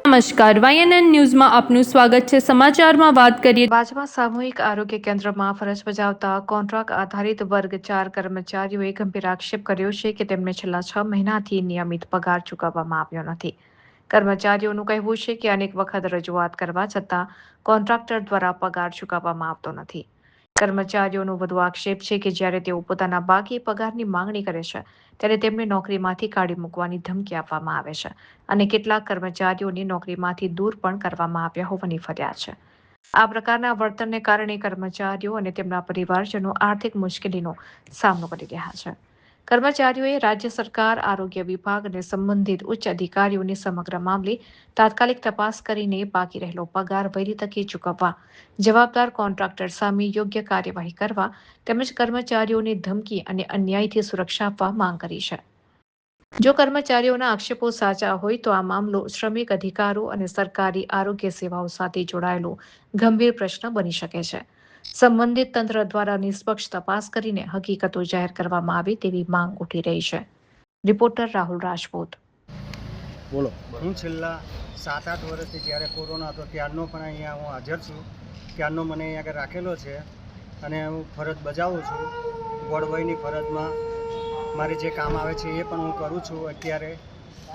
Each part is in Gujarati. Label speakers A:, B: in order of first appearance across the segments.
A: નમસ્કાર, YNN ન્યૂઝમાં આપનું સ્વાગત છે. સમાચારમાં વાત કરીએ.
B: બાજવા સામૂહિક આરોગ્ય કેન્દ્રમાં ફરજ બજાવતા કોન્ટ્રાક્ટ આધારિત વર્ગ 4 કર્મચારીઓએ ગંભીર આક્ષેપ કર્યો છે કે તેમને છેલ્લા 6 મહિનાથી નિયમિત પગાર ચૂકવવામાં આવ્યો નથી. કર્મચારીઓનું કહેવું છે કે અનેક વખત રજૂઆત કરવા છતાં કોન્ટ્રાક્ટર દ્વારા પગાર ચૂકવવામાં આવતો નથી. કર્મચારીઓનો વધુ આક્ષેપ છે કે જ્યારે તેઓ પોતાના બાકી પગારની માંગણી કરે છે ત્યારે તેમને નોકરીમાંથી કાઢી મૂકવાની ધમકી આપવામાં આવે છે અને કેટલાક કર્મચારીઓની નોકરીમાંથી દૂર પણ કરવામાં આવ્યા હોવાની ફરિયાદ છે. આ પ્રકારના વર્તનને કારણે કર્મચારીઓ અને તેમના પરિવારજનો આર્થિક મુશ્કેલીનો સામનો કરી રહ્યા છે. કર્મચારીઓએ રાજ્ય સરકાર, આરોગ્ય વિભાગ અને સંબંધિત ઉચ્ચ અધિકારીઓને સમગ્ર મામલે તાત્કાલિક તપાસ કરીને બાકી રહેલો પગાર વહેલી તકે ચૂકવવા, જવાબદાર કોન્ટ્રાક્ટર સામે યોગ્ય કાર્યવાહી કરવા તેમજ કર્મચારીઓને ધમકી અને અન્યાયથી સુરક્ષા આપવા માંગ કરી છે. જો કર્મચારીઓના આક્ષેપો સાચા હોય તો આ મામલો શ્રમિક અધિકારો અને સરકારી આરોગ્ય સેવાઓ સાથે જોડાયેલો ગંભીર પ્રશ્ન બની શકે છે. સંબંધિત તંત્ર દ્વારા નિષ્પક્ષ તપાસ કરીને હકીકતો જાહેર કરવામાં આવે તેવી માંગ ઉઠી રહી છે. રિપોર્ટર રાહુલ રાજપૂત.
C: બોલો. હું છેલ્લા 7-8 વર્ષથી જ્યારે કોરોના હતો ત્યારનો પણ અહીંયા હું હાજર છું. ત્યારનો મને અહીંયા આગળ રાખેલો છે અને હું ફરજ બજાવું છું. વોર્ડબોયની ફરજમાં મારે જે કામ આવે છે એ પણ હું કરું છું અત્યારે,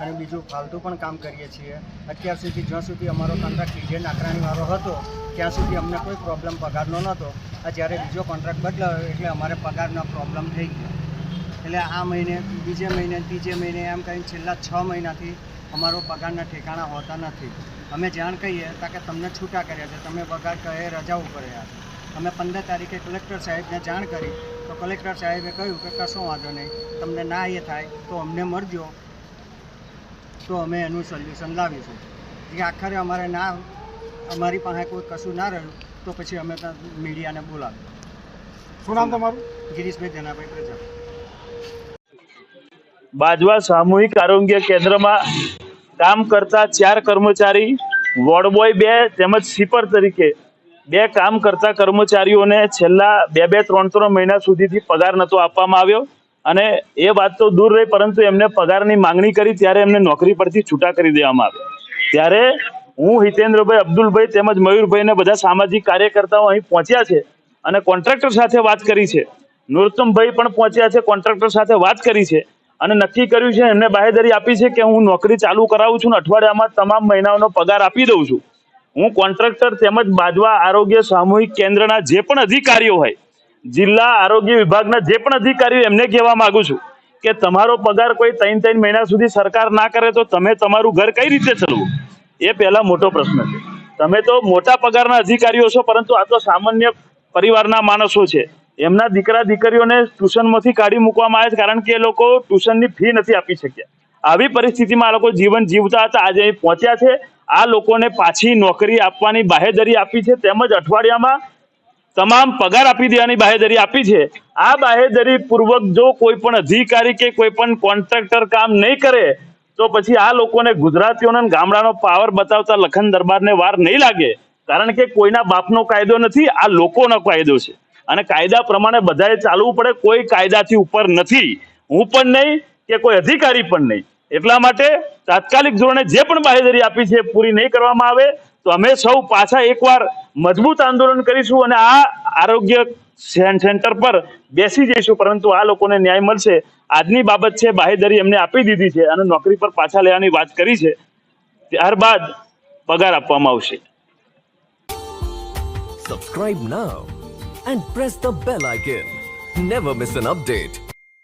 C: અને બીજું ફાલતુ પણ કામ કરીએ છીએ. અત્યાર સુધી જ્યાં સુધી અમારો કોન્ટ્રાક્ટ ડીજે નાકરાણીવાળો હતો ત્યાં સુધી અમને કોઈ પ્રોબ્લેમ પગારનો નહોતો. આ જ્યારે બીજો કોન્ટ્રાક્ટ બદલાયો એટલે અમારે પગારના પ્રોબ્લેમ થઈ ગયો. એટલે આ મહિને, બીજે મહિને, ત્રીજે મહિને એમ કરીને છેલ્લા 6 મહિનાથી અમારો પગારના ઠેકાણા હોતા નથી. અમે જાણ કહીએ તો કે તમને છૂટા કર્યા છે, તમે પગાર કહે રજા ઉપર રહ્યા છે. અમે 15 તારીખે કલેક્ટર સાહેબને જાણ કરી તો કલેક્ટર સાહેબે કહ્યું કે કશો વાંધો નહીં, તમને ના એ થાય તો અમને મળજો તો અમે એનું સોલ્યુશન લાવીશું. કે આખરે અમારે ના, અમારી પાસે કોઈ કશું ના રહ્યું તો પછી અમે મીડિયાને બોલાવ્યું.
D: શું નામ તમારું?
C: ગિરીશભાઈ ધનાભાઈ પ્રજાપતિ.
E: બાજવા સામૂહિક આરોગ્ય કેન્દ્રમાં કામ કરતા 4 કર્મચારી, વોર્ડ બોય 2 તેમજ સ્વીપર તરીકે 2 કામ કરતા કર્મચારીઓને છેલ્લા 2-3 મહિના સુધીથી પગાર નહોતો આપવામાં આવ્યો. અને એ વાત તો દૂર રહી, પરંતુ એમને પગારની માંગણી કરી ત્યારે એમને નોકરી પરથી છૂટા કરી દેવામાં આવ્યા. ત્યારે હું, હિતેન્દ્રભાઈ, અબ્દુલભાઈ તેમજ મયુરભાઈને બધા સામાજિક કાર્યકર્તાઓ અહીં પહોંચ્યા છે અને કોન્ટ્રાક્ટર સાથે વાત કરી છે. નરોત્તમભાઈ પણ પહોંચ્યા છે, કોન્ટ્રાક્ટર સાથે વાત કરી છે અને નક્કી કર્યું છે, એમને બાહેધરી આપી છે કે હું નોકરી ચાલુ કરાવું છું ને અઠવાડિયામાં તમામ મહિનાઓનો પગાર આપી દઉં છું. હું કોન્ટ્રાક્ટર તેમજ બાજવા આરોગ્ય સામૂહિક કેન્દ્રના જે પણ અધિકારીઓ હોય, જિલ્લા આરોગ્ય વિભાગના જે પણ અધિકારીઓ, એમને કહેવા માંગુ છું કે તમારો પગાર કોઈ 3 મહિના સુધી સરકાર ના કરે તો તમે તમારું ઘર કઈ રીતે ચલાવો? એ પહેલા મોટો પ્રશ્ન છે. તમે તો મોટા પગારના અધિકારીઓ છો, પરંતુ આ તો સામાન્ય પરિવારના માણસો છે. એમના દીકરા દીકરીઓને ટ્યુશનમાંથી કાઢી મૂકવામાં આવે છે કારણ કે એ લોકો ટ્યુશનની ફી નથી આપી શક્યા. આવી પરિસ્થિતિમાં આ લોકો જીવન જીવતા હતા, આજે અહીં પહોંચ્યા છે. આ લોકોને પાછી નોકરી આપવાની બાહેધરી આપી છે તેમજ અઠવાડિયામાં તમામ પગાર આપી દેવાની બાહેધરી આપી છે. આ બાહેધરી પૂર્વક જો કોઈ પણ અધિકારી કે કોઈ પણ કોન્ટ્રાક્ટર કામ નહીં કરે તો પછી આ લોકોને ગુજરાતીઓને ગામડાનો પાવર બતાવતા લખન દરબારને વાર નહીં લાગે. કારણ કે કોઈના બાપનો કાયદો નથી, આ લોકોનો કાયદો છે અને કાયદા પ્રમાણે બધાએ ચાલવું પડે. કોઈ કાયદાથી ઉપર નથી, હું પણ નહીં કે કોઈ અધિકારી પણ નહીં. એટલા માટે તાત્કાલિક ધોરણે જે પણ બાહેધરી આપી છે પૂરી નહીં કરવામાં આવે તો અમે સૌ પાછા એકવાર મજબૂત આંદોલન કરીશું અને આ આરોગ્ય સેન્ટર પર બેસી જઈશું, પરંતુ આ લોકોને ન્યાય મળશે. આજની બાબત છે, બાહેધરી એમને આપી દીધી છે અને નોકરી પર પાછા લેવાની વાત કરી છે. ત્યારબાદ પગાર આપવામાં આવશે.
F: Subscribe now and press the bell icon. Never miss an update.